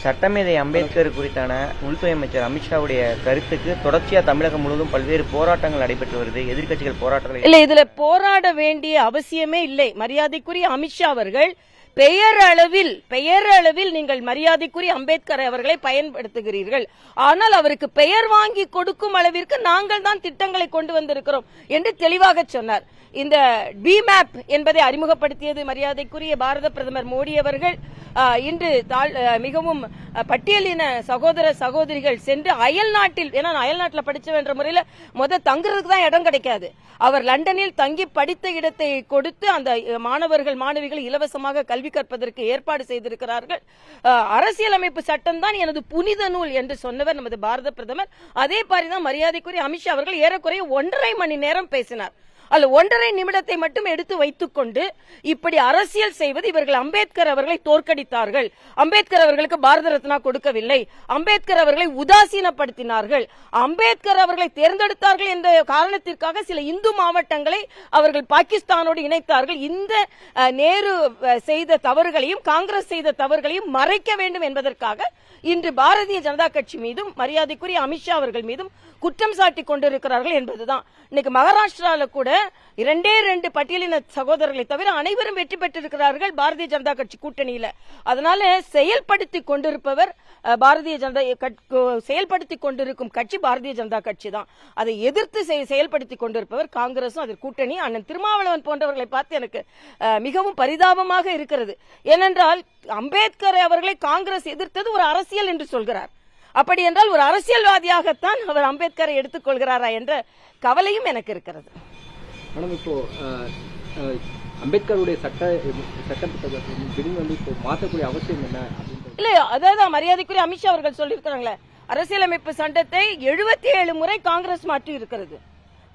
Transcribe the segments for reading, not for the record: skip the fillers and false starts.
சட்டமேதை அம்பேத்கர் குறித்தான உள்துறை அமைச்சர் அமித்ஷாவுடைய கருத்துக்கு தொடர்ச்சியா தமிழகம் முழுவதும் பல்வேறு போராட்டங்கள் நடைபெற்று வருது. எதிர்க்கட்சிகள் போராட்டங்கள் இல்ல, இதுல போராட வேண்டிய அவசியமே இல்லை. மரியாதைக்குரிய அமித்ஷா அவர்கள் பெயரளவில் நீங்கள் மரியாதைக்குரிய அம்பேத்கர் அவர்களை பயன்படுத்துகிறீர்கள். ஆனால் அவருக்கு பெயர் வாங்கி கொடுக்கும் அளவிற்கு நாங்கள் தான் திட்டங்களை கொண்டு வந்திருக்கிறோம் என்று தெளிவாக சொன்னார். இந்த பிமேப் என்பதை அறிமுகப்படுத்தியது மரியாதைக்குரிய பாரத பிரதமர் மோடி அவர்கள். இன்று மிகவும் பட்டியலின சகோதர சகோதரிகள் சென்று அயல் நாட்டில், ஏன்னா அயல் நாட்டில் படிச்சவன்ற முறையில் தங்குறதுக்கு தான் இடம் கிடைக்காது. அவர் லண்டனில் தங்கி படித்த இடத்தை கொடுத்து அந்த மாணவர்கள் மாணவிகள் இலவசமாக கல்வி கற்பதற்கு ஏற்பாடு செய்திருக்கிறார்கள். அரசியலமைப்பு சட்டம் தான் எனது புனித நூல் என்று சொன்னவர் நமது பாரத பிரதமர். அதே மாதிரிதான் மரியாதைக்குரிய அமித்ஷா அவர்கள் ஏறக்குறைய 1.5 மணி நேரம் பேசினார். அல்ல 1.5 நிமிடத்தை மட்டும் எடுத்து வைத்துக் கொண்டு இப்படி அரசியல் செய்வது, இவர்கள் அம்பேத்கர் அவர்களை தோற்கடித்தார்கள், அம்பேத்கர் அவர்களுக்கு பாரத ரத்னா கொடுக்கவில்லை, அம்பேத்கர் அவர்களை உதாசீனப்படுத்தினார்கள், அம்பேத்கர் அவர்களை தேர்ந்தெடுத்தார்கள் என்ற காரணத்திற்காக சில இந்து மாவட்டங்களை அவர்கள் பாகிஸ்தானோடு இணைத்தார்கள். இந்த நேரு செய்த தவறுகளையும் காங்கிரஸ் செய்த தவறுகளையும் மறைக்க வேண்டும் என்பதற்காக இன்று பாரதிய ஜனதா கட்சி மீதும் மரியாதைக்குரிய அமித்ஷா அவர்கள் மீதும் குற்றம் சாட்டி கொண்டிருக்கிறார்கள் என்பதுதான். இன்னைக்கு மகாராஷ்டிரால கூட 2 பட்டியலின சகோதரர்களை தவிர அனைவரும் வெற்றி பெற்றிருக்கிறார்கள் பாரதிய ஜனதா கட்சி கூட்டணியில. அதனால செயல்படுத்தி கொண்டிருப்பவர் செயல்படுத்தி கொண்டிருக்கும் கட்சி பாரதிய ஜனதா கட்சி தான். அதை எதிர்த்து செயல்படுத்தி கொண்டிருப்பவர் காங்கிரசும் அதன் கூட்டணி. அண்ணன் திருமாவளவன் போன்றவர்களை பார்த்து எனக்கு மிகவும் பரிதாபமாக இருக்கிறது. ஏனென்றால் அம்பேத்கர் அவர்களை காங்கிரஸ் எதிர்த்தது ஒரு அரசியல் என்று சொல்கிறார். அப்படி என்றால் ஒரு அரசியல்வாதியாகத்தான் அவர் அம்பேத்கரை எடுத்துக் கொள்கிறாரா என்ற கவலையும் எனக்கு இருக்கிறது. மேடம், இப்போ அம்பேத்கருடைய மாற்றக்கூடிய அவசியம் என்ன? இல்ல, அதாவது மரியாதைக்குரிய அமித்ஷா அவர்கள் சொல்லியிருக்கிறாங்களே, அரசியலமைப்பு சட்டத்தை 77 முறை காங்கிரஸ் மாற்றி இருக்கிறது.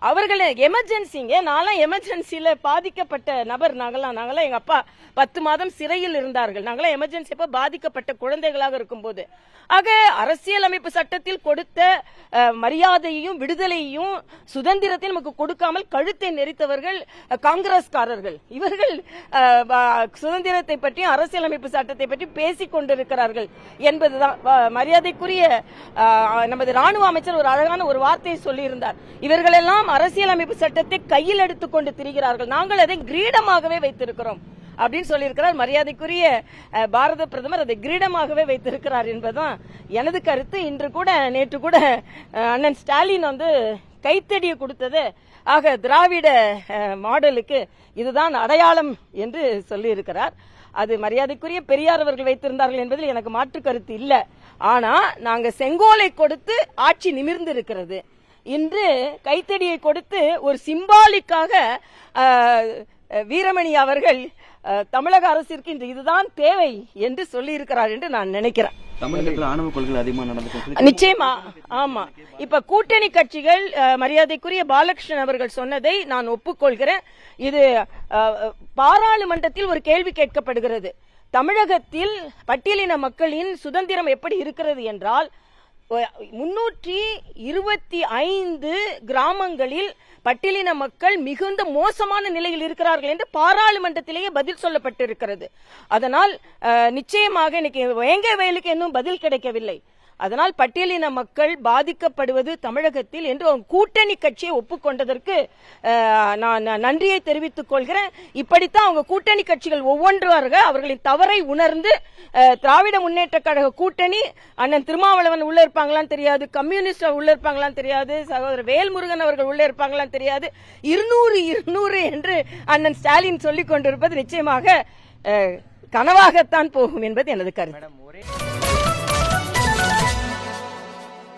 அவர்கள் எமர்ஜென்சிங்க, நான்லாம் எமர்ஜென்சியில பாதிக்கப்பட்ட நபர். நாங்களாம் எங்க அப்பா 10 மாதம் சிறையில் இருந்தார்கள். நாங்களாம் எமர்ஜென்சி அப்ப பாதிக்கப்பட்ட குழந்தைகளாக இருக்கும் போது. ஆக அரசியலமைப்பு சட்டத்தில் கொடுத்த மரியாதையையும் விடுதலையையும் சுதந்திரத்தை நமக்கு கொடுக்காமல் கழுத்தை நெரித்தவர்கள் காங்கிரஸ்காரர்கள். இவர்கள் சுதந்திரத்தை பற்றியும் அரசியலமைப்பு சட்டத்தை பற்றி பேசிக் கொண்டிருக்கிறார்கள் என்பதுதான். மரியாதைக்குரிய நமது ராணுவ அமைச்சர் ஒரு அழகான ஒரு வார்த்தையை சொல்லியிருந்தார். இவர்களெல்லாம் அரசியலமைப்பு சட்டத்தை கையில் எடுத்துக் கொண்டு திரிகிறார்கள், நாங்கள் அதை கிரீடமாகவே வைத்திருக்கிறோம் அப்படின்னு சொல்லியிருக்கிறார். மரியாதைக்குரிய பாரத பிரதமர் அதை கிரீடமாகவே வைத்திருக்கிறார் என்பதுதான் எனது கருத்து. நேற்று கூட அண்ணன் ஸ்டாலின் கைத்தடியை கொடுத்தது. ஆக திராவிட மாடலுக்கு இதுதான் அடையாளம் என்று சொல்லியிருக்கிறார். அது மரியாதைக்குரிய பெரியார் அவர்கள் வைத்திருந்தார்கள் என்பதில் எனக்கு மாற்று கருத்து இல்லை. ஆனா நாங்க செங்கோலை கொடுத்து ஆட்சி நிமிர்ந்து இருக்கிறது. இன்று கைத்தடியை கொடுத்து ஒரு சிம்பாலிக்காக வீரமணி அவர்கள் தமிழக அரசிற்கு இன்று இதுதான் தேவை என்று சொல்லி இருக்கிறார் என்று நான் நினைக்கிறேன். தமிழகத்தில் ஆணவ கொள்கைகள் அதிகமாக நடந்து நிச்சயமா. ஆமா, இப்ப கூட்டணி கட்சிகள் மரியாதைக்குரிய பாலகிருஷ்ணன் அவர்கள் சொன்னதை நான் ஒப்புக்கொள்கிறேன். இது பாராளுமன்றத்தில் ஒரு கேள்வி கேட்கப்படுகிறது. தமிழகத்தில் பட்டியலின மக்களின் சுதந்திரம் எப்படி இருக்கிறது என்றால் 325 கிராமங்களில் பட்டியலின மக்கள் மிகுந்த மோசமான நிலையில் இருக்கிறார்கள் என்று பாராளுமன்றத்திலேயே பதில் சொல்லப்பட்டிருக்கிறது. அதனால் நிச்சயமாக இன்னைக்கு வேங்கை வயலுக்கு இன்னும் பதில் கிடைக்கவில்லை. அதனால் பட்டியலின மக்கள் பாதிக்கப்படுவது தமிழகத்தில் என்று கூட்டணி கட்சியை ஒப்புக்கொண்டதற்கு நான் நன்றியை தெரிவித்துக் கொள்கிறேன். இப்படித்தான் அவங்க கூட்டணி கட்சிகள் ஒவ்வொன்றாக அவர்களின் தவறை உணர்ந்து திராவிட முன்னேற்ற கழக கூட்டணி, அண்ணன் திருமாவளவன் உள்ள இருப்பாங்களான்னு தெரியாது, கம்யூனிஸ்ட் உள்ள இருப்பாங்களான்னு தெரியாது, சகோதரர் வேல்முருகன் அவர்கள் உள்ள இருப்பாங்களான்னு தெரியாது, 200 என்று அண்ணன் ஸ்டாலின் சொல்லிக் கொண்டிருப்பது நிச்சயமாக கனவாகத்தான் போகும் என்பது எனது கருத்து.